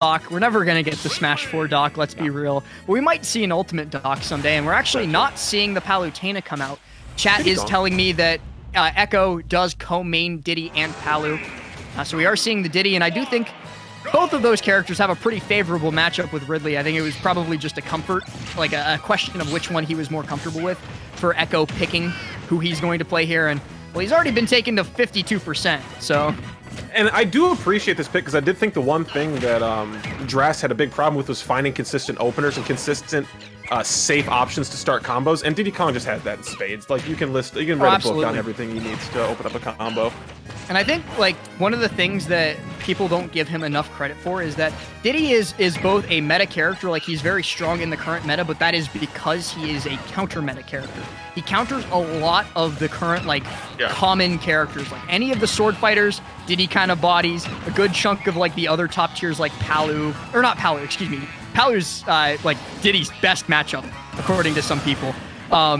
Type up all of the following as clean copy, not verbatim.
doc. We're never going to get the Smash 4 doc, let's be real. But we might see an Ultimate doc someday, and we're actually not seeing the Palutena come out. Chat is telling me that Echo does co-main Diddy and Palu. So we are seeing the Diddy, and I do think both of those characters have a pretty favorable matchup with Ridley. I think it was probably just a comfort, like a question of which one he was more comfortable with for Echo picking who he's going to play here. And, well, he's already been taken to 52%, so... And I do appreciate this pick because I did think the one thing that Drast had a big problem with was finding consistent openers and consistent safe options to start combos, and Diddy Kong just has that in spades. Like, you can write a book on everything he needs to open up a combo. And I think, like, one of the things that people don't give him enough credit for is that Diddy is both a meta character, like, he's very strong in the current meta, but that is because he is a counter meta character. He counters a lot of the current, like, common characters. Like, any of the sword fighters, Diddy kind of bodies. A good chunk of, like, the other top tiers, like Palu, or not Palu, excuse me. Palu's, like, Diddy's best matchup, according to some people.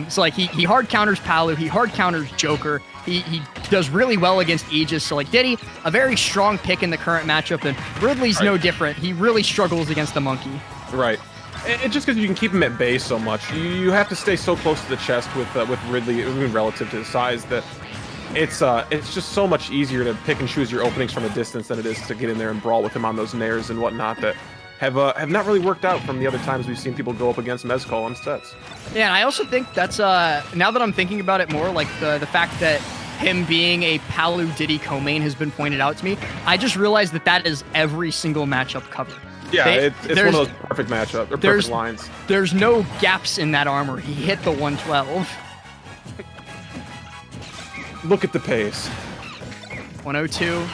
So, like, he hard counters Palu, he hard counters Joker, he does really well against Aegis. So, like, Diddy, a very strong pick in the current matchup, and Ridley's no different. He really struggles against the monkey. Right. It's just because you can keep him at bay so much. You have to stay so close to the chest with Ridley, relative to his size, that it's just so much easier to pick and choose your openings from a distance than it is to get in there and brawl with him on those nairs and whatnot that have not really worked out from the other times we've seen people go up against Mezcaul on sets. Yeah, and I also think that's, now that I'm thinking about it more, like the fact that him being a Palu Diddy co-main has been pointed out to me, I just realized that is every single matchup covered. Yeah, it's one of those perfect matchups, or perfect lines. There's no gaps in that armor. He hit the 112. Look at the pace. 102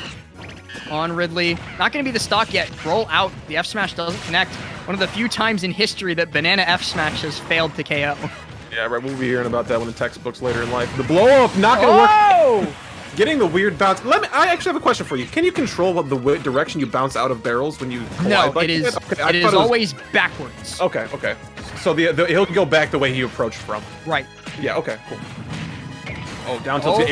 on Ridley. Not going to be the stock yet. Roll out. The F smash doesn't connect. One of the few times in history that Banana F smash has failed to KO. Yeah, right. We'll be hearing about that one in textbooks later in life. The blow up, not going to work. Getting the weird bounce. I actually have a question for you. Can you control the direction you bounce out of barrels when you collide? No, it is always backwards. Okay. So he'll go back the way he approached from. Right. Yeah. Okay. Cool. Oh, down tilt the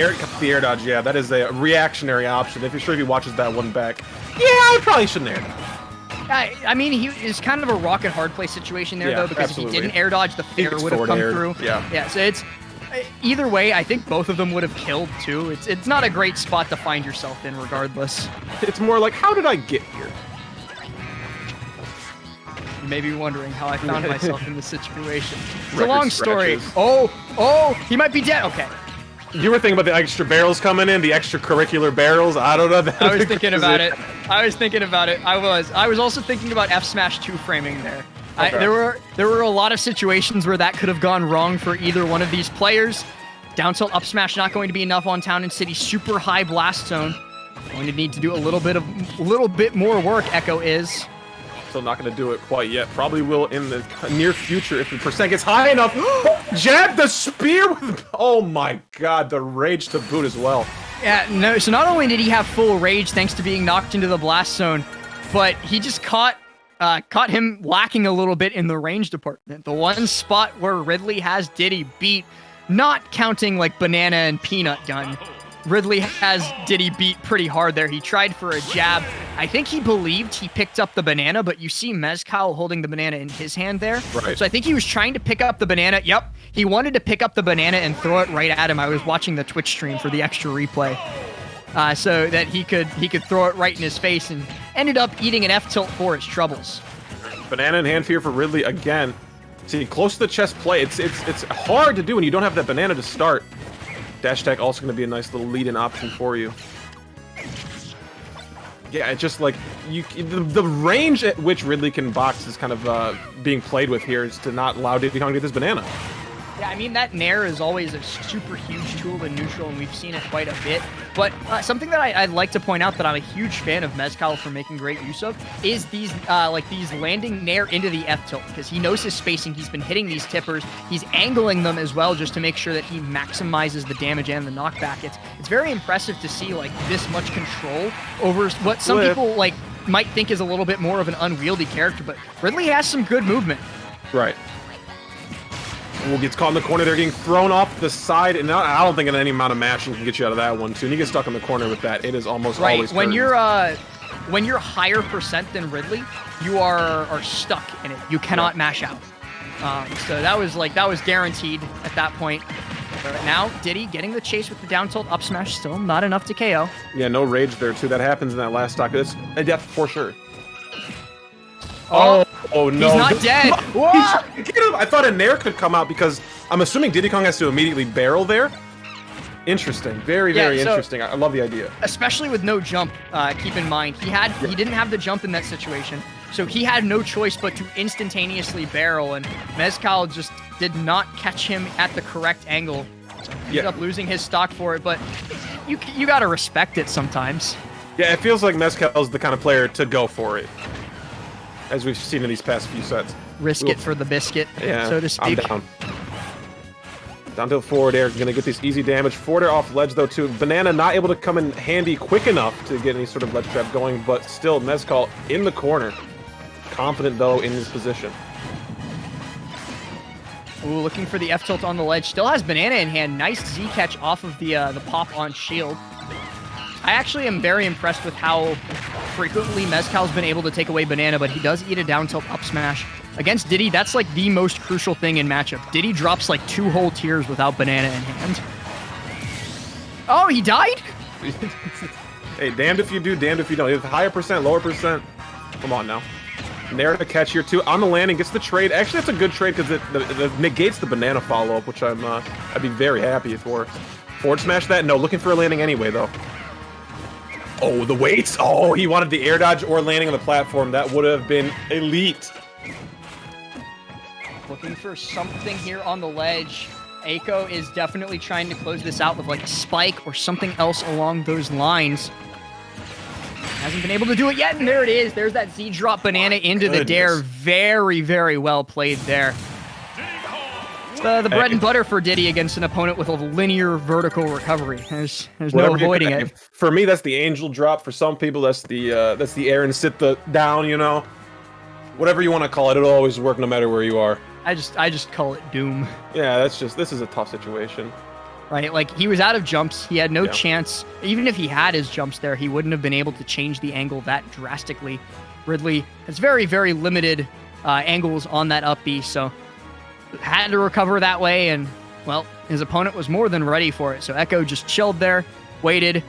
air dodge. Yeah, that is a reactionary option. If he watches that one back, yeah, I probably shouldn't air dodge. I mean, he is kind of a rocket hard play situation there, though, because if he didn't air dodge, the fair would have come through. Yeah. So it's either way. I think both of them would have killed too. It's not a great spot to find yourself in, regardless. It's more like, how did I get here? You may be wondering how I found myself in this situation. It's a long story. Oh, he might be dead. Okay. You were thinking about the extra barrels coming in, the extracurricular barrels. I don't know. I was thinking about it. I was also thinking about F Smash 2 framing there. Okay. There were a lot of situations where that could have gone wrong for either one of these players. Down tilt up smash not going to be enough on Town and City. Super high blast zone. Going to need to do a little bit more work. Echo is. Still not going to do it quite yet. Probably will in the near future if the percent gets high enough. Jab the spear with... Oh my god, the rage to boot as well. Yeah, no, so not only did he have full rage thanks to being knocked into the blast zone, but he just caught him lacking a little bit in the range department. The one spot where Ridley has Diddy beat, not counting like Banana and Peanut Gun. Ridley has Diddy beat pretty hard there. He tried for a jab. I think he believed he picked up the banana, but you see Mezcaul holding the banana in his hand there. Right. So I think he was trying to pick up the banana. Yep. He wanted to pick up the banana and throw it right at him. I was watching the Twitch stream for the extra replay. So that he could throw it right in his face, and ended up eating an F tilt for his troubles. Banana in hand fear for Ridley again. See, close to the chest play. It's hard to do when you don't have that banana to start. Dash attack also going to be a nice little lead-in option for you. Yeah, it's just like the range at which Ridley can box is kind of being played with here, is to not allow Diddy Kong to get this banana. Yeah, I mean, that Nair is always a super huge tool in neutral, and we've seen it quite a bit. But something that I'd like to point out that I'm a huge fan of Mezcaul for making great use of is these landing Nair into the F tilt, because he knows his spacing. He's been hitting these tippers. He's angling them as well, just to make sure that he maximizes the damage and the knockback. It's very impressive to see like this much control over what some people like might think is a little bit more of an unwieldy character, but Ridley has some good movement. Right. Well, gets caught in the corner. They're getting thrown off the side, and I don't think any amount of mashing can get you out of that one. So when you get stuck in the corner with that, it is almost always when curtains. you're when you're higher percent than Ridley, you are stuck in it. You cannot mash out. So that was guaranteed at that point. But now Diddy getting the chase with the down tilt up smash, still not enough to KO. Yeah, no rage there too. That happens in that last stock. It's a death for sure. Oh no! He's not dead. I thought a nair could come out because I'm assuming Diddy Kong has to immediately barrel there. Interesting, very interesting. I love the idea. Especially with no jump. Keep in mind he didn't have the jump in that situation, so he had no choice but to instantaneously barrel, and Mezcaul just did not catch him at the correct angle. So he ended up losing his stock for it, but you gotta respect it sometimes. Yeah, it feels like Mezcal's the kind of player to go for it, as we've seen in these past few sets. Risk it for the biscuit, so to speak. I'm down. Down to the forward air, gonna get this easy damage. Forward air off ledge though too. Banana not able to come in handy quick enough to get any sort of ledge trap going, but still Mezcaul in the corner. Confident though in his position. Ooh, looking for the F tilt on the ledge. Still has Banana in hand. Nice Z catch off of the pop on shield. I actually am very impressed with how frequently Mezcal's been able to take away Banana, but he does eat a down tilt up smash. Against Diddy, that's like the most crucial thing in matchup. Diddy drops like 2 whole tiers without Banana in hand. Oh, he died? Hey, damned if you do, damned if you don't. If higher percent, lower percent. Come on now. Nair to catch here too. On the landing, gets the trade. Actually, that's a good trade because it negates the Banana follow-up, which I'd be very happy for. Forward smash that? No, looking for a landing anyway, though. Oh, the weights! Oh, he wanted the air dodge or landing on the platform. That would have been elite. Looking for something here on the ledge. Echo is definitely trying to close this out with like a spike or something else along those lines. Hasn't been able to do it yet, and there it is. There's that Z drop Banana into the dare. Very, very well played there. The bread and butter for Diddy against an opponent with a linear vertical recovery. There's no avoiding it. For me, that's the angel drop. For some people, that's the air and sit the down. You know, whatever you want to call it, it'll always work no matter where you are. I just call it doom. Yeah, this is a tough situation. Right, like he was out of jumps. He had no chance. Even if he had his jumps there, he wouldn't have been able to change the angle that drastically. Ridley has very, very limited angles on that up B, so had to recover that way, and, well, his opponent was more than ready for it. So Echo just chilled there, waited,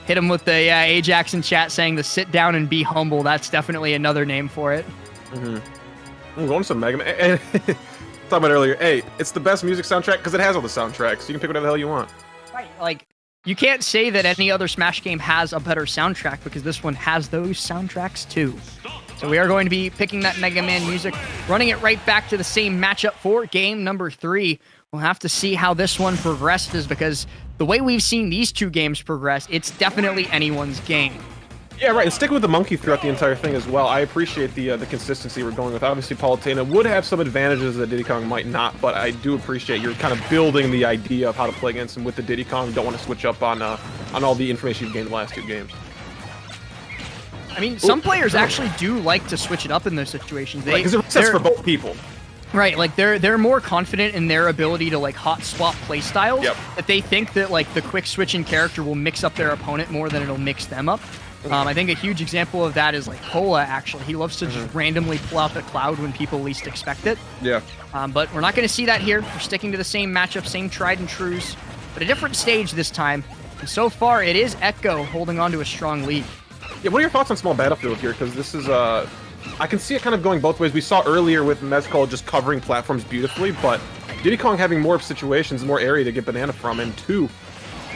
hit him with the Ajax in chat saying the sit down and be humble. That's definitely another name for it. Mm-hmm. I'm going to some Mega Man. Talking about earlier, hey, it's the best music soundtrack because it has all the soundtracks. You can pick whatever the hell you want. Right, like, you can't say that any other Smash game has a better soundtrack because this one has those soundtracks too. So we are going to be picking that Mega Man music, running it right back to the same matchup for game number 3. We'll have to see how this one progresses because the way we've seen these two games progress, it's definitely anyone's game. Yeah, right, and stick with the monkey throughout the entire thing as well. I appreciate the consistency we're going with. Obviously, Palutena would have some advantages that Diddy Kong might not, but I do appreciate you're kind of building the idea of how to play against him with the Diddy Kong. You don't want to switch up on all the information you've gained the last 2 games. I mean, some players actually do like to switch it up in those situations. Because it resets for both people. Right, like they're more confident in their ability to like hot swap playstyles. That they think that like the quick switch in character will mix up their opponent more than it'll mix them up. I think a huge example of that is like Cola, actually. He loves to just randomly pull out the cloud when people least expect it. Yeah. But we're not going to see that here. We're sticking to the same matchup, same tried and trues, but a different stage this time. And so far, it is Echo holding on to a strong lead. Yeah, what are your thoughts on Small Battlefield here? Because this is, I can see it kind of going both ways. We saw earlier with Mezcaul just covering platforms beautifully, but Diddy Kong having more situations, more area to get Banana from, and 2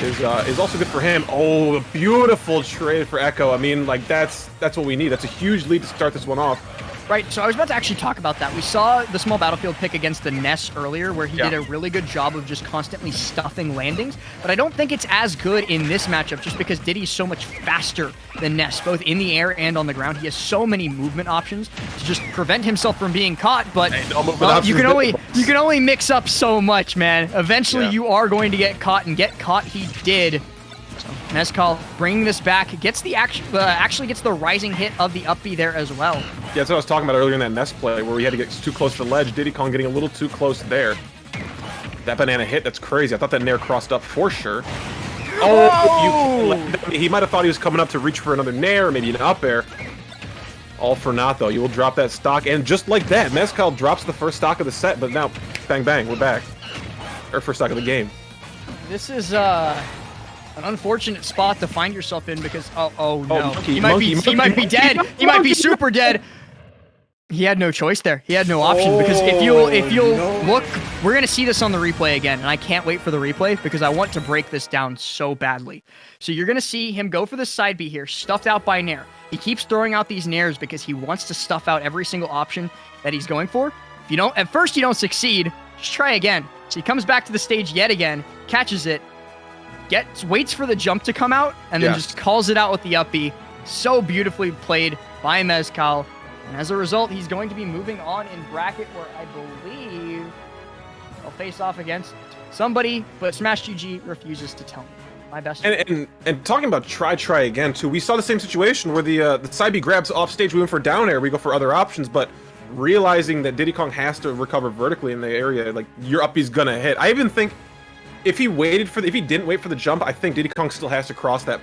is also good for him. Oh, a beautiful trade for Echo. I mean, like, that's what we need. That's a huge lead to start this one off. Right, so I was about to actually talk about that. We saw the Small Battlefield pick against the Ness earlier, where he did a really good job of just constantly stuffing landings, but I don't think it's as good in this matchup just because Diddy's so much faster than Ness, both in the air and on the ground. He has so many movement options to just prevent himself from being caught, but well, you can only mix up so much, man. Eventually you are going to get caught, and get caught he did. So Mezcaul bringing this back, gets the actually gets the rising hit of the up B there as well. Yeah, that's what I was talking about earlier in that Ness play, where we had to get too close to the ledge. Diddy Kong getting a little too close there. That Banana hit, that's crazy. I thought that Nair crossed up for sure. Oh, he might have thought he was coming up to reach for another nair, or maybe an up air. All for naught, though. You will drop that stock, and just like that, Mezcaul drops the first stock of the set, but now, bang, bang, we're back. Or first stock of the game. This is an unfortunate spot to find yourself in because, oh no. Monkey, he might be dead. He might be super dead. He had no choice there. He had no option because if you'll look, we're gonna see this on the replay again, and I can't wait for the replay because I want to break this down so badly. So you're gonna see him go for the side B here, stuffed out by nair. He keeps throwing out these nairs because he wants to stuff out every single option that he's going for. If you don't, at first you don't succeed, just try again. So he comes back to the stage yet again, catches it, waits for the jump to come out, and then just calls it out with the up B. So beautifully played by Mezcaul. And as a result, he's going to be moving on in bracket where I believe they'll face off against somebody, but Smash GG refuses to tell me. My best. And talking about try again too, we saw the same situation where the side B grabs off stage. We went for down air. We go for other options, but realizing that Diddy Kong has to recover vertically in the area, like your up B's gonna hit. I even think if he didn't wait for the jump, I think Diddy Kong still has to cross that